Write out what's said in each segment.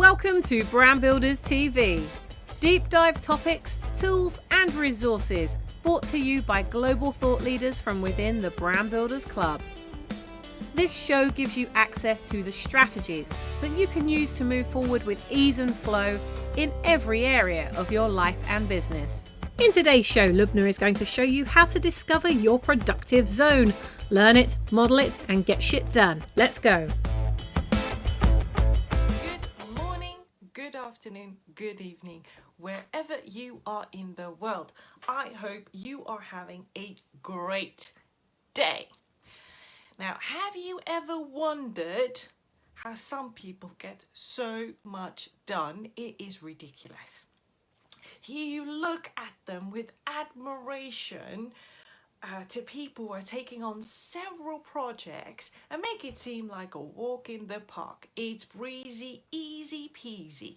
Welcome to Brand Builders TV. Deep dive topics, tools and resources brought to you by global thought leaders from within the Brand Builders Club. This show gives you access to the strategies that you can use to move forward with ease and flow in every area of your life and business. In today's show, Loubna is going to show you how to discover your productive zone. Learn it, model it, and get shit done. Let's go. Good morning, good afternoon, good evening, wherever you are in the world. I hope you are having a great day. Now, have you ever wondered how some people get so much done? It is ridiculous. You look at them with admiration to people who are taking on several projects and make it seem like a walk in the park. It's breezy, easy peasy.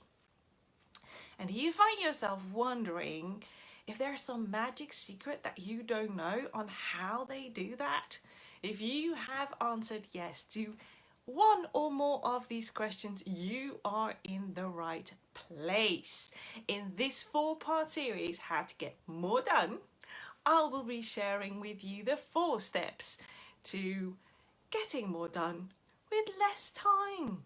And you find yourself wondering if there's some magic secret that you don't know on how they do that. If you have answered yes to one or more of these questions, you are in the right place. In this 4-part series, How to Get More Done, I will be sharing with you the 4 steps to getting more done with less time.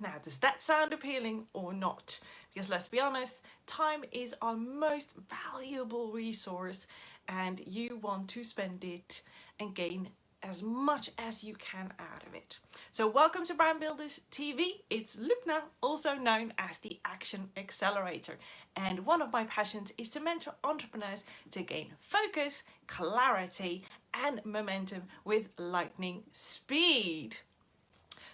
Now, does that sound appealing or not? Because let's be honest, time is our most valuable resource and you want to spend it and gain as much as you can out of it. So welcome to Brand Builders TV. It's Loubna, also known as the Action Accelerator. And one of my passions is to mentor entrepreneurs to gain focus, clarity, and momentum with lightning speed.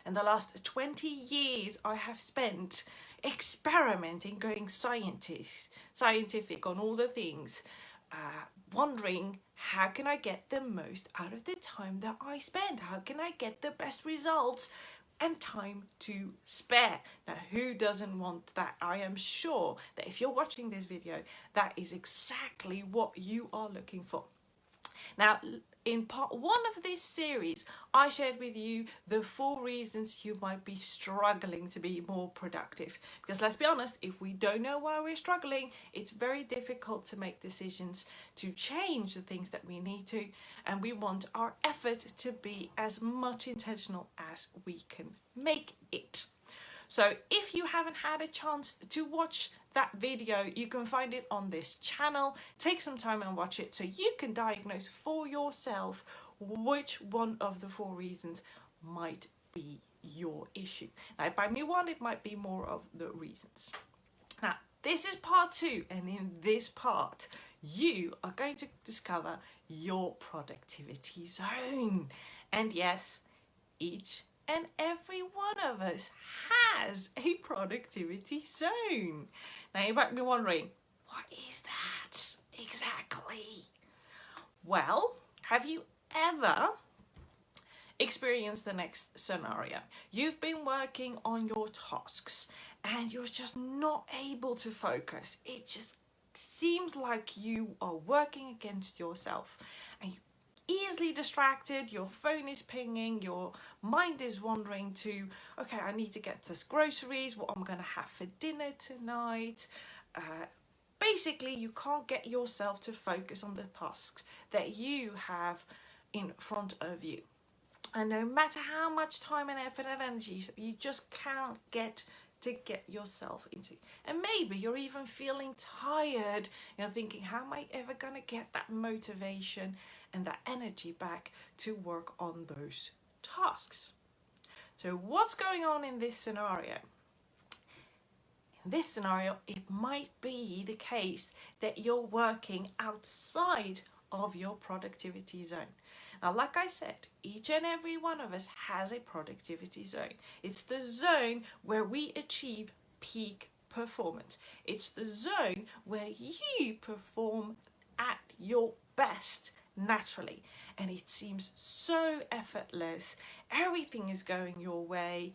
In the last 20 years, I have spent experimenting, going scientific on all the things, wondering how can I get the most out of the time that I spend? How can I get the best results and time to spare? Now, who doesn't want that? I am sure that if you're watching this video, that is exactly what you are looking for. Now, in part 1 of this series, I shared with you the 4 reasons you might be struggling to be more productive. Because let's be honest, if we don't know why we're struggling, it's very difficult to make decisions to change the things that we need to. And we want our effort to be as much intentional as we can make it. So if you haven't had a chance to watch that video, you can find it on this channel. Take some time and watch it so you can diagnose for yourself which one of the 4 reasons might be your issue. Now, it might be one, it might be more of the reasons. Now, this is part 2, and in this part, you are going to discover your productivity zone. And yes, each and every one of us has a productivity zone. Now you might be wondering, what is that exactly? Well, have you ever experienced the next scenario? You've been working on your tasks and you're just not able to focus. It just seems like you are working against yourself and you easily distracted, your phone is pinging, your mind is wandering to, okay, I need to get this groceries, what I'm going to have for dinner tonight. Basically, you can't get yourself to focus on the tasks that you have in front of you. And no matter how much time and effort and energy, you just can't get yourself into. And maybe you're even feeling tired, thinking, how am I ever going to get that motivation and that energy back to work on those tasks? So what's going on in this scenario? In this scenario, it might be the case that you're working outside of your productivity zone. Now, like I said, each and every one of us has a productivity zone. It's the zone where we achieve peak performance. It's the zone where you perform at your best naturally. And it seems so effortless. Everything is going your way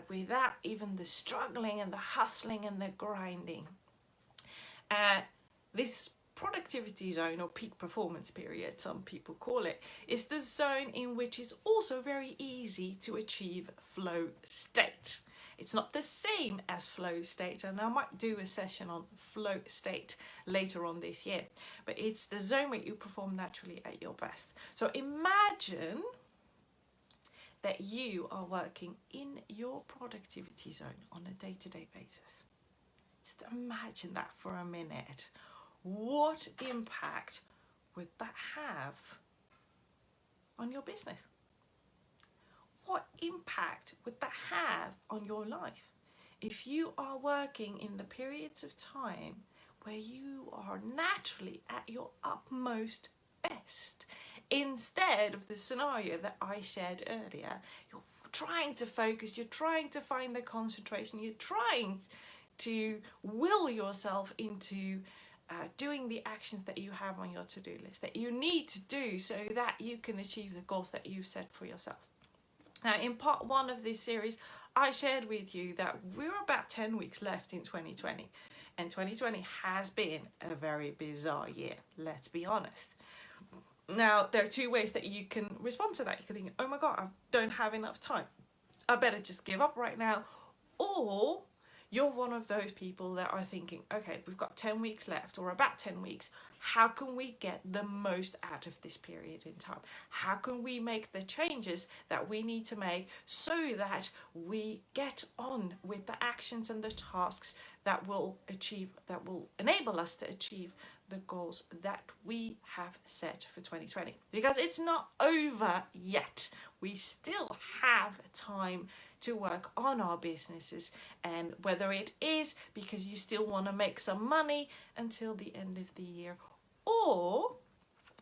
without even the struggling and the hustling and the grinding. This productivity zone, or peak performance period, some people call it, is the zone in which it's also very easy to achieve flow state. It's not the same as flow state, and I might do a session on flow state later on this year, but it's the zone where you perform naturally at your best. So imagine that you are working in your productivity zone on a day-to-day basis. Just imagine that for a minute. What impact would that have on your business? What impact would that have on your life? If you are working in the periods of time where you are naturally at your utmost best, instead of the scenario that I shared earlier, you're trying to focus, you're trying to find the concentration, you're trying to will yourself into doing the actions that you have on your to-do list, that you need to do so that you can achieve the goals that you've set for yourself. Now, in part 1 of this series, I shared with you that we're about 10 weeks left in 2020. And 2020 has been a very bizarre year, let's be honest. Now, there are 2 ways that you can respond to that. You can think, oh my God, I don't have enough time. I better just give up right now. Or you're one of those people that are thinking, okay, we've got 10 weeks left, or about 10 weeks. How can we get the most out of this period in time? How can we make the changes that we need to make so that we get on with the actions and the tasks that will enable us to achieve the goals that we have set for 2020? Because it's not over yet. We still have time to work on our businesses, and whether it is because you still want to make some money until the end of the year, or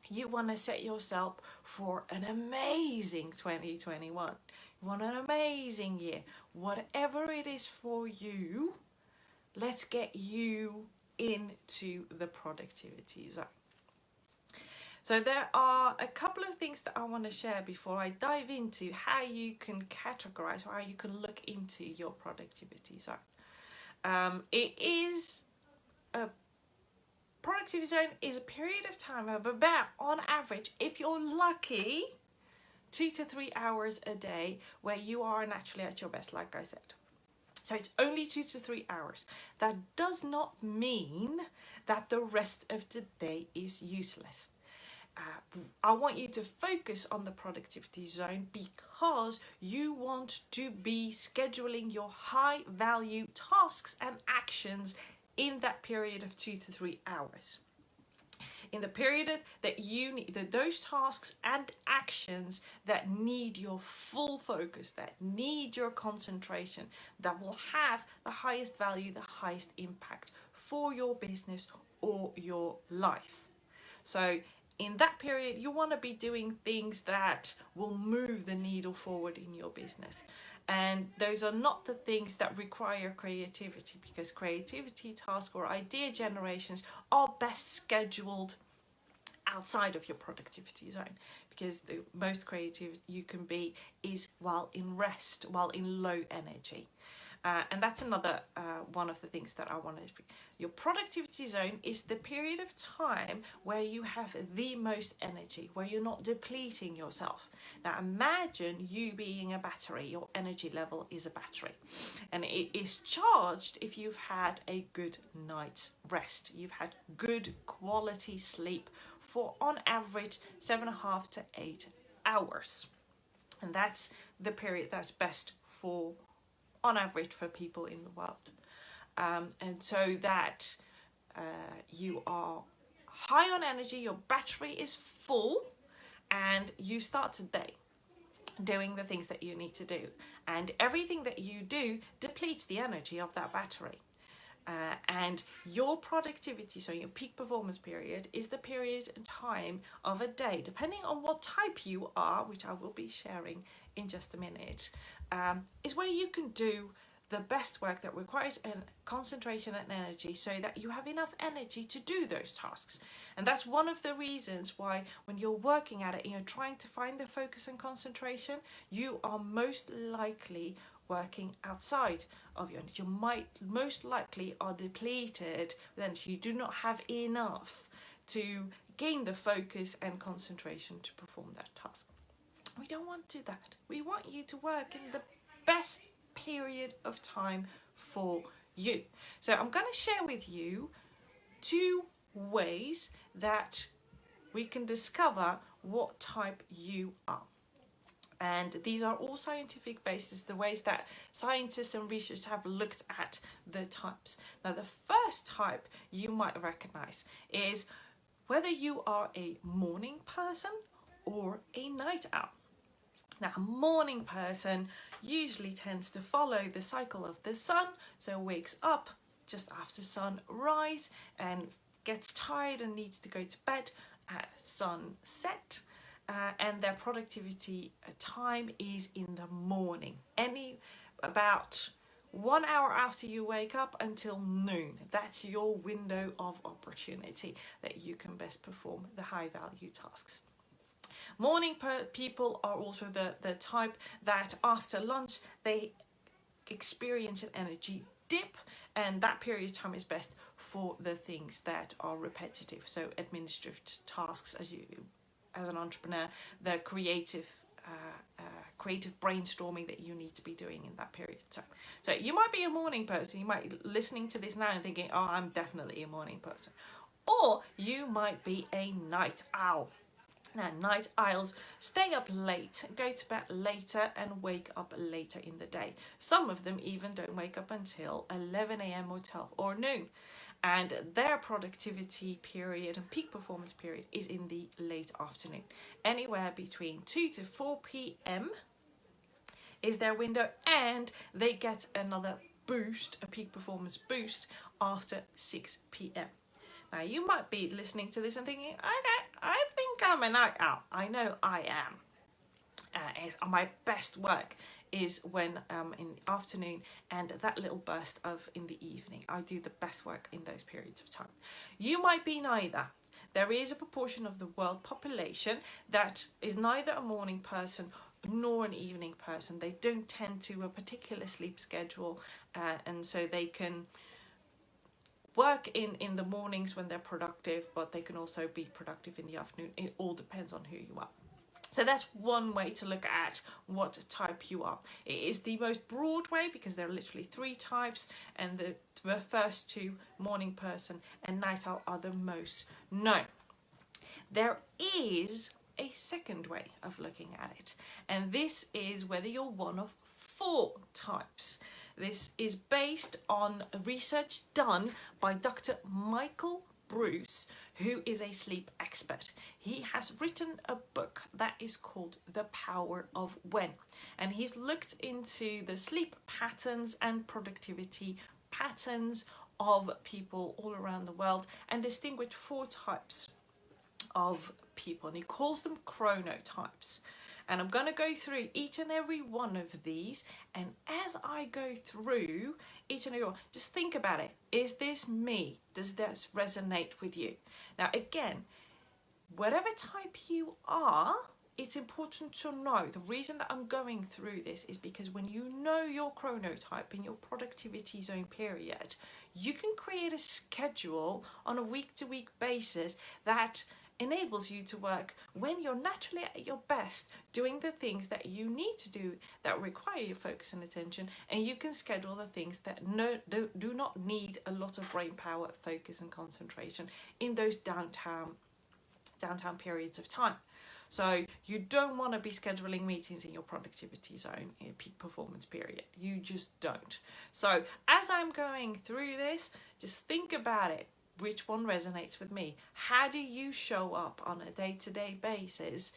you want to set yourself for an amazing 2021. You want an amazing year. Whatever it is for you, let's get you into the productivity zone. So there are a couple of things that I want to share before I dive into how you can categorize or how you can look into your productivity zone. Productivity zone is a period of time of about, on average, if you're lucky, 2 to 3 hours a day where you are naturally at your best, like I said. So it's only 2 to 3 hours. That does not mean that the rest of the day is useless. I want you to focus on the productivity zone because you want to be scheduling your high value tasks and actions in that period of 2 to 3 hours. In the period that you need, those tasks and actions that need your full focus, that need your concentration, that will have the highest value, the highest impact for your business or your life. So in that period, you want to be doing things that will move the needle forward in your business. And those are not the things that require creativity, because creativity tasks or idea generations are best scheduled outside of your productivity zone, because the most creative you can be is while in rest, while in low energy. And that's another one of the things that I wanted to be. Your productivity zone is the period of time where you have the most energy, where you're not depleting yourself. Now imagine you being a battery. Your energy level is a battery, and it is charged if you've had a good night's rest. You've had good quality sleep for on average 7.5 to 8 hours. And that's the period that's best for on average for people in the world. And so that you are high on energy, your battery is full, and you start today doing the things that you need to do. And everything that you do depletes the energy of that battery. And your productivity, so your peak performance period, is the period and time of a day, depending on what type you are, which I will be sharing in just a minute, is where you can do the best work that requires concentration and energy, so that you have enough energy to do those tasks. And that's one of the reasons why when you're working at it and you're trying to find the focus and concentration, you are most likely working outside of your energy. You most likely are depleted with energy. You do not have enough to gain the focus and concentration to perform that task. We don't want to do that. We want you to work in the best period of time for you. So I'm going to share with you 2 ways that we can discover what type you are. And these are all scientific basis, the ways that scientists and researchers have looked at the types. Now, the first type you might recognize is whether you are a morning person or a night owl. Now, a morning person usually tends to follow the cycle of the sun, so wakes up just after sunrise and gets tired and needs to go to bed at sunset. And their productivity time is in the morning, about 1 hour after you wake up until noon. That's your window of opportunity that you can best perform the high value tasks. Morning people are also the type that after lunch they experience an energy dip, and that period of time is best for the things that are repetitive, so administrative tasks as an entrepreneur, the creative brainstorming that you need to be doing in that period of time. So you might be a morning person, you might be listening to this now and thinking, oh, I'm definitely a morning person. Or you might be a night owl. Now, night owls stay up late, go to bed later and wake up later in the day. Some of them even don't wake up until 11 a.m. or 12 or noon. And their productivity period and peak performance period is in the late afternoon. Anywhere between 2 to 4 p.m. is their window, and they get another boost, a peak performance boost, after 6 p.m. Now, you might be listening to this and thinking, okay, I think I'm a night owl. I know I am. My best work is when in the afternoon and that little burst of in the evening. I do the best work in those periods of time. You might be neither. There is a proportion of the world population that is neither a morning person nor an evening person. They don't tend to a particular sleep schedule, and so they can work in the mornings when they're productive, but they can also be productive in the afternoon. It all depends on who you are. So that's one way to look at what type you are. It is the most broad way because there are literally 3 types, and the first 2, morning person and night owl, are the most known. There is a second way of looking at it, and this is whether you're one of 4 types. This is based on research done by Dr. Michael Bruce, who is a sleep expert. He has written a book that is called The Power of When, and he's looked into the sleep patterns and productivity patterns of people all around the world and distinguished 4 types of people, and he calls them chronotypes. And I'm going to go through each and every one of these, and as I go through each and every one, just think about it. Is this me? Does this resonate with you? Now, again, whatever type you are, it's important to know. The reason that I'm going through this is because when you know your chronotype in your productivity zone period, you can create a schedule on a week-to-week basis that enables you to work when you're naturally at your best, doing the things that you need to do that require your focus and attention, and you can schedule the things that do not need a lot of brain power, focus and concentration in those downtown periods of time. So you don't want to be scheduling meetings in your productivity zone in peak performance period. You just don't. So as I'm going through this, just think about it. Which one resonates with me? How do you show up on a day-to-day basis,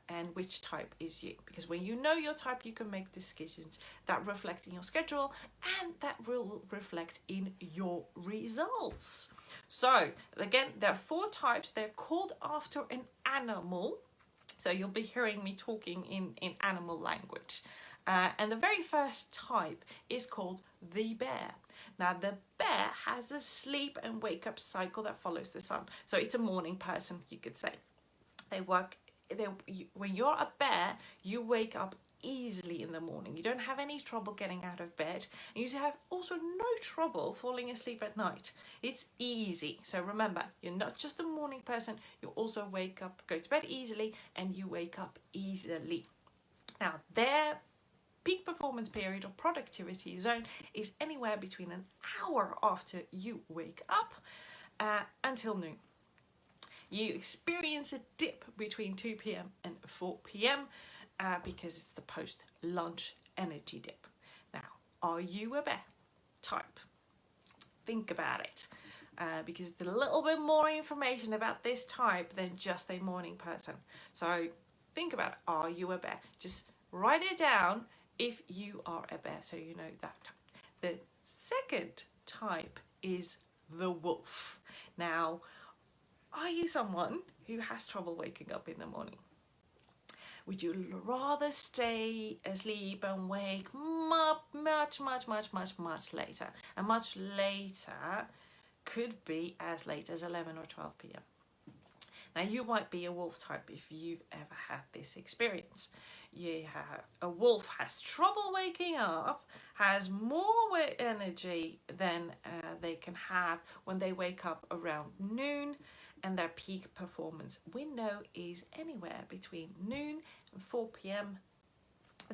and which type is you? Because when you know your type, you can make decisions that reflect in your schedule and that will reflect in your results. So again, there are 4 types. They're called after an animal. So you'll be hearing me talking in animal language. And the very first type is called the bear. Now, the bear has a sleep and wake up cycle that follows the sun. So it's a morning person, you could say. When you're a bear, you wake up easily in the morning. You don't have any trouble getting out of bed. And you have also no trouble falling asleep at night. It's easy. So remember, you're not just a morning person. You also go to bed easily, and you wake up easily. Now, their peak performance period or productivity zone is anywhere between an hour after you wake up until noon. You experience a dip between 2 p.m. and 4 p.m. Because it's the post-lunch energy dip. Now, are you a bear type? Think about it. Because there's a little bit more information about this type than just a morning person. So think about it. Are you a bear? Just write it down if you are a bear, so you know that type. The second type is the wolf. Now, are you someone who has trouble waking up in the morning? Would you rather stay asleep and wake much later? And much later could be as late as 11 or 12 p.m. Now, you might be a wolf type if you've ever had this experience. A wolf has trouble waking up, has more energy than they can have when they wake up around noon, and their peak performance window is anywhere between noon and 4 p.m.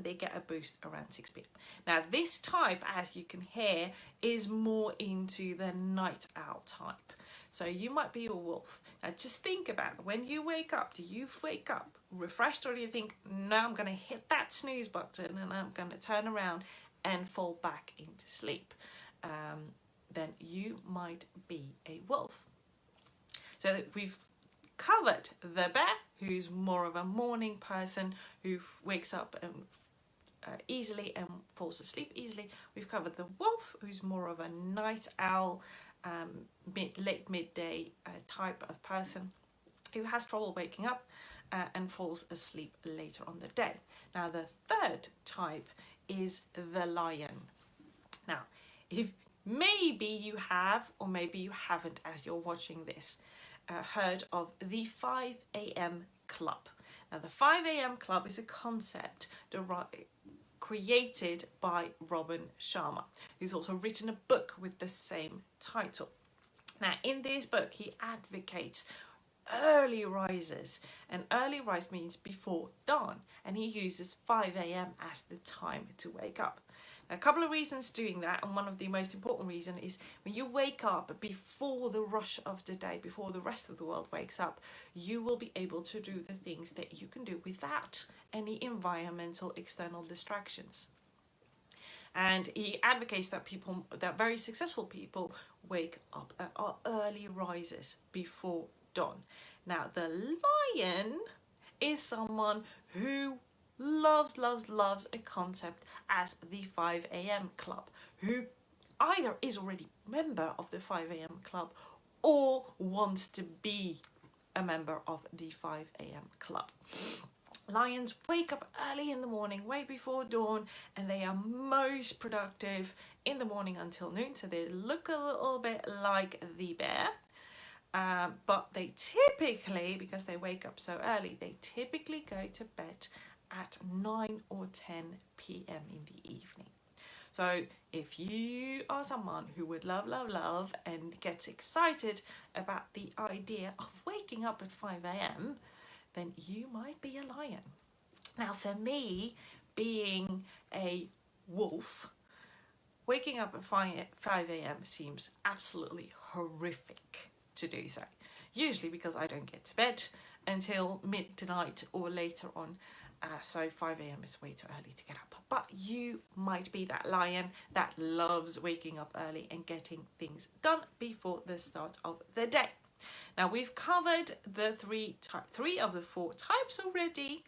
They get a boost around 6 p.m. Now, this type, as you can hear, is more into the night owl type. So you might be a wolf. Now, just think about it. When you wake up, do you wake up refreshed, or do you think, no, I'm going to hit that snooze button and I'm going to turn around and fall back into sleep? Then you might be a wolf. So we've covered the bear, who's more of a morning person, who wakes up and easily and falls asleep easily. We've covered the wolf, who's more of a night owl, late midday type of person who has trouble waking up and falls asleep later on the day. Now, the third type is the lion. Now, if maybe you have, or maybe you haven't, as you're watching this, heard of the 5 a.m. club. Now, the 5 a.m. club is a concept created by Robin Sharma, who's also written a book with the same title. Now, in this book, he advocates early rises, and early rise means before dawn, and he uses 5 a.m. as the time to wake up. A couple of reasons doing that, and one of the most important reason is when you wake up before the rush of the day, before the rest of the world wakes up, you will be able to do the things that you can do without any environmental external distractions. And he advocates that very successful people wake up at early rises before dawn. Now, the lion is someone who loves a concept as the 5 a.m. club, who either is already a member of the 5 a.m. club or wants to be a member of the 5 a.m. club. Lions wake up early in the morning, way before dawn, and they are most productive in the morning until noon, so they look a little bit like the bear. But they typically, because they wake up so early, they typically go to bed at 9 or 10 p.m. in the evening. So if you are someone who would love and gets excited about the idea of waking up at 5 a.m., then you might be a lion. Now, for me, being a wolf, waking up at 5 a.m. seems absolutely horrific to do so. Usually because I don't get to bed until midnight or later on. So 5 a.m. is way too early to get up. But you might be that lion that loves waking up early and getting things done before the start of the day. Now, we've covered the three of the 4 types already.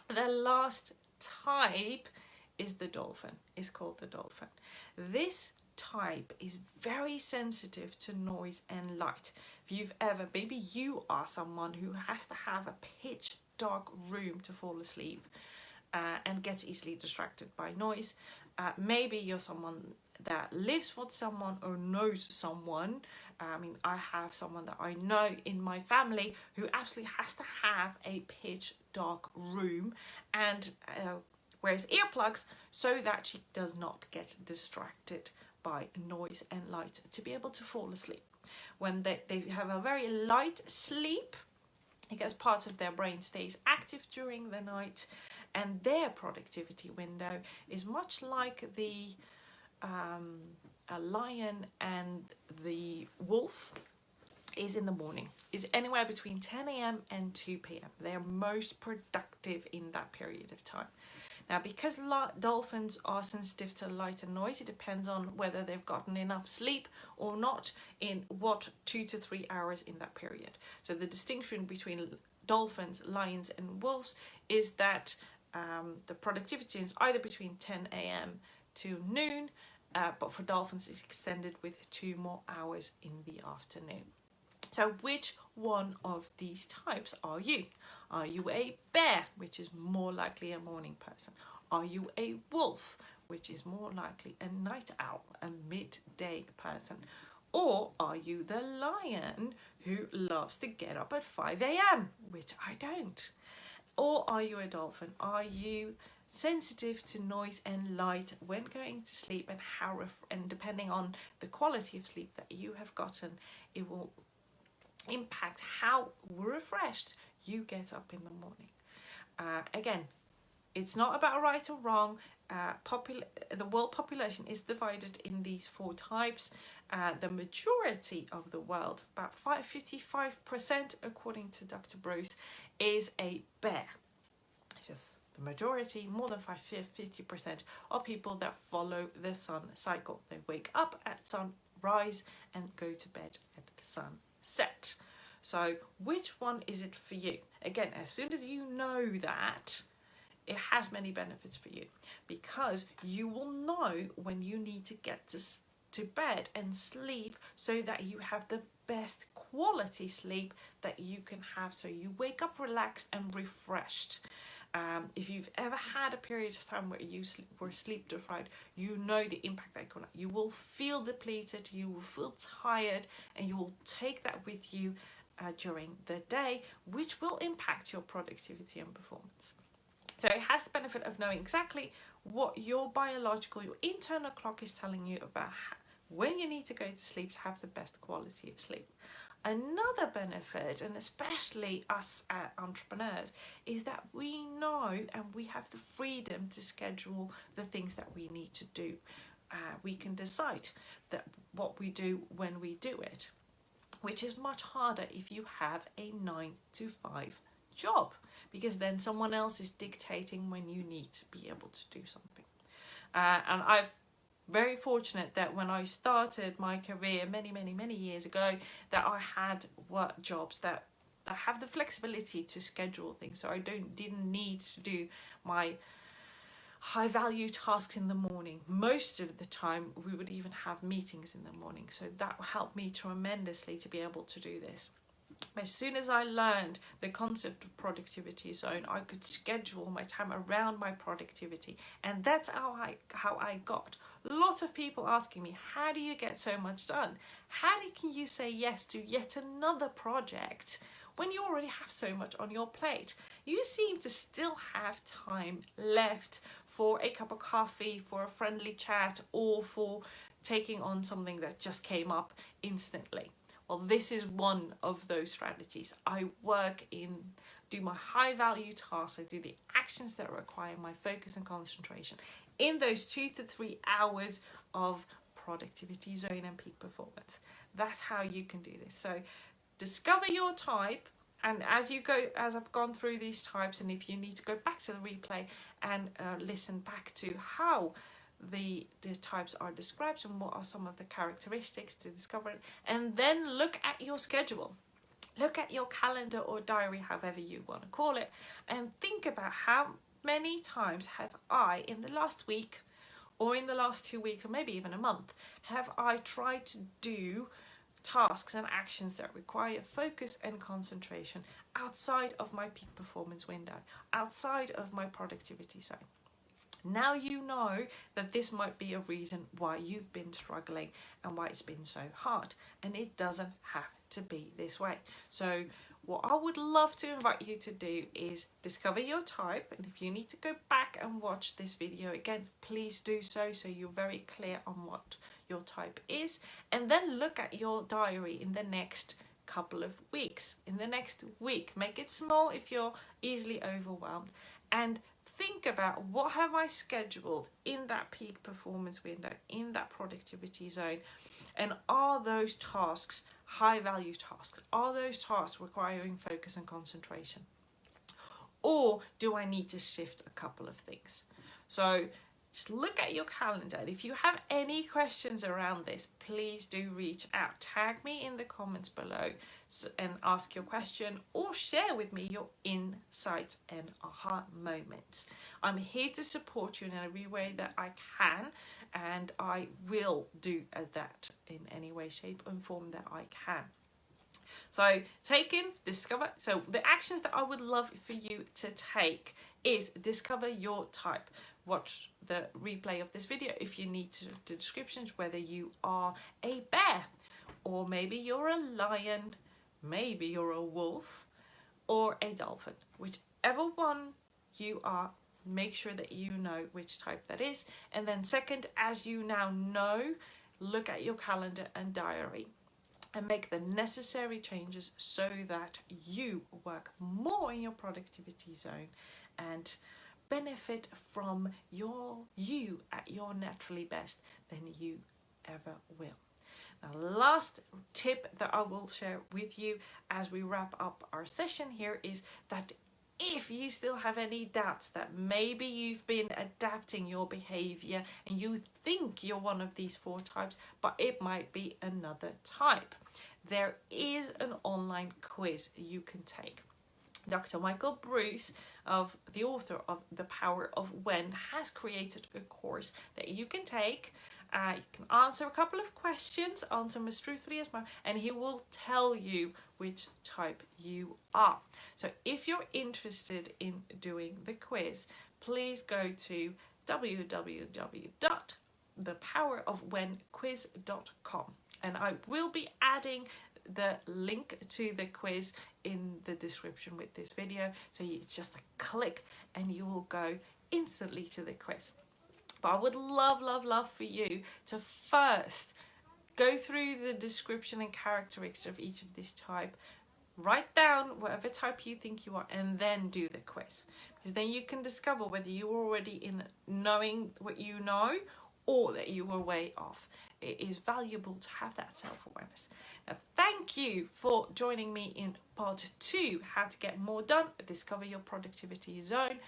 The last type is the dolphin. It's called the dolphin. This type is very sensitive to noise and light. If you've ever, maybe you are someone who has to have a pitch dark room to fall asleep and gets easily distracted by noise. Maybe you're someone that lives with someone or knows someone. I have someone that I know in my family who absolutely has to have a pitch dark room and wears earplugs so that she does not get distracted by noise and light to be able to fall asleep. When they have a very light sleep, because part of their brain stays active during the night, And their productivity window is much like the a lion and the wolf is in the morning, is anywhere between 10 a.m. and 2 p.m. They're most productive in that period of time. Now, because dolphins are sensitive to light and noise, it depends on whether they've gotten enough sleep or not in what 2 to 3 hours in that period. So the distinction between dolphins, lions and wolves is that the productivity is either between 10 a.m. to noon, but for dolphins it's extended with 2 more hours in the afternoon. So which one of these types are you? Are you a bear, which is more likely a morning person? Are you a wolf, which is more likely a night owl, a midday person? Or are you the lion who loves to get up at 5 a.m., which I don't? Or are you a dolphin? Are you sensitive to noise and light when going to sleep, and depending on the quality of sleep that you have gotten, it will impact how refreshed you get up in the morning. Again, it's not about right or wrong. The world population is divided in these 4 types. The majority of the world, about 55%, according to Dr. Bruce, is a bear. Just the majority, more than 50% are people that follow the sun cycle. They wake up at sunrise and go to bed at the sunset. So which one is it for you? Again, as soon as you know that, it has many benefits for you, because you will know when you need to get to bed and sleep so that you have the best quality sleep that you can have, so you wake up relaxed and refreshed. If you've ever had a period of time where you were sleep deprived, you know the impact that can have. You will feel depleted, you will feel tired, and you will take that with you during the day, which will impact your productivity and performance. So it has the benefit of knowing exactly what your internal clock is telling you about when you need to go to sleep to have the best quality of sleep. Another benefit, and especially us entrepreneurs, is that we know and we have the freedom to schedule the things that we need to do. We can decide that what we do when we do it, which is much harder if you have a 9 to 5 job, because then someone else is dictating when you need to be able to do something. And I've very fortunate that when I started my career many years ago, that I had work jobs that I have the flexibility to schedule things, so I didn't need to do my high value tasks in the morning. Most of the time we would even have meetings in the morning, so that helped me tremendously to be able to do this. As soon as I learned the concept of productivity zone, I could schedule my time around my productivity, and that's how I got a lot of people asking me, how do you get so much done? How can you say yes to yet another project when you already have so much on your plate? You seem to still have time left for a cup of coffee, for a friendly chat, or for taking on something that just came up instantly. Well, this is one of those strategies. I do my high value tasks. I do the actions that require my focus and concentration in those 2 to 3 hours of productivity zone and peak performance. That's how you can do this. So discover your type, and as I've gone through these types, and if you need to go back to the replay and listen back to how the types are described and what are some of the characteristics to discover it, and then look at your schedule, look at your calendar or diary, however you want to call it, and think about how many times have I in the last week or in the last 2 weeks or maybe even a month have I tried to do tasks and actions that require focus and concentration outside of my peak performance window, outside of my productivity zone. Now you know that this might be a reason why you've been struggling and why it's been so hard, and it doesn't have to be this way. So what I would love to invite you to do is discover your type, and if you need to go back and watch this video again, please do so you're very clear on what your type is, and then look at your diary in the next couple of weeks. In the next week, make it small if you're easily overwhelmed, and think about what have I scheduled in that peak performance window, in that productivity zone, and are those tasks high value tasks? Are those tasks requiring focus and concentration? Or do I need to shift a couple of things? So just look at your calendar. And if you have any questions around this, please do reach out. Tag me in the comments below and ask your question, or share with me your insights and aha moments. I'm here to support you in every way that I can, and I will do that in any way, shape and form that I can. So take in, discover. So the actions that I would love for you to take is discover your type. Watch the replay of this video if you need to, the descriptions, whether you are a bear, or maybe you're a lion, maybe you're a wolf, or a dolphin. Whichever one you are, make sure that you know which type that is. And then second, as you now know, look at your calendar and diary and make the necessary changes so that you work more in your productivity zone and benefit from you at your naturally best than you ever will. Now, last tip that I will share with you as we wrap up our session here is that if you still have any doubts that maybe you've been adapting your behavior and you think you're one of these 4 types, but it might be another type, there is an online quiz you can take. Dr. Michael Bruce, the author of The Power of When, has created a course that you can take. You can answer a couple of questions, answer them as truthfully as possible, and he will tell you which type you are. So if you're interested in doing the quiz, please go to www.thepowerofwhenquiz.com, and I will be adding the link to the quiz in the description with this video, so it's just a click and you will go instantly to the quiz. But I would love for you to first go through the description and characteristics of each of this type, write down whatever type you think you are, and then do the quiz, because then you can discover whether you're already in knowing what you know or that you were way off. It is valuable to have that self-awareness. Now, thank you for joining me in part 2, how to get more done, discover your productivity zone.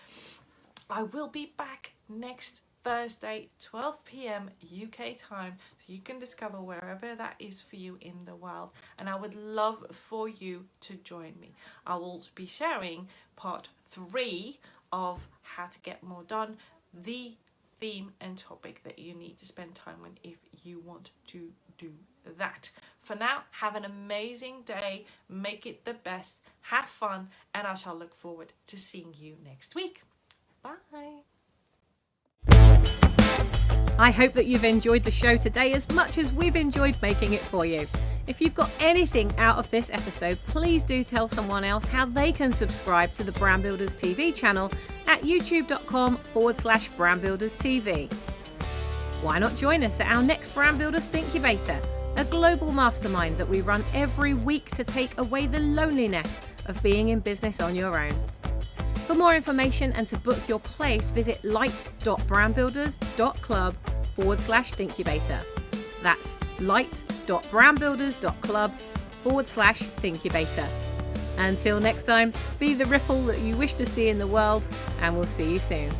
I will be back next Thursday, 12 p.m. UK time, so you can discover wherever that is for you in the world, and I would love for you to join me. I will be sharing part 3 of how to get more done, the theme and topic that you need to spend time on if you want to do that. For now, have an amazing day, make it the best, have fun, and I shall look forward to seeing you next week. Bye. I hope that you've enjoyed the show today as much as we've enjoyed making it for you. If you've got anything out of this episode, please do tell someone else how they can subscribe to the Brand Builders TV channel at youtube.com/brandbuilderstv. Why not join us at our next Brand Builders Thinkubator, a global mastermind that we run every week to take away the loneliness of being in business on your own. For more information and to book your place, visit light.brandbuilders.club/Thinkubator. That's light.brandbuilders.club/Thinkubator. Until next time, be the ripple that you wish to see in the world, and we'll see you soon.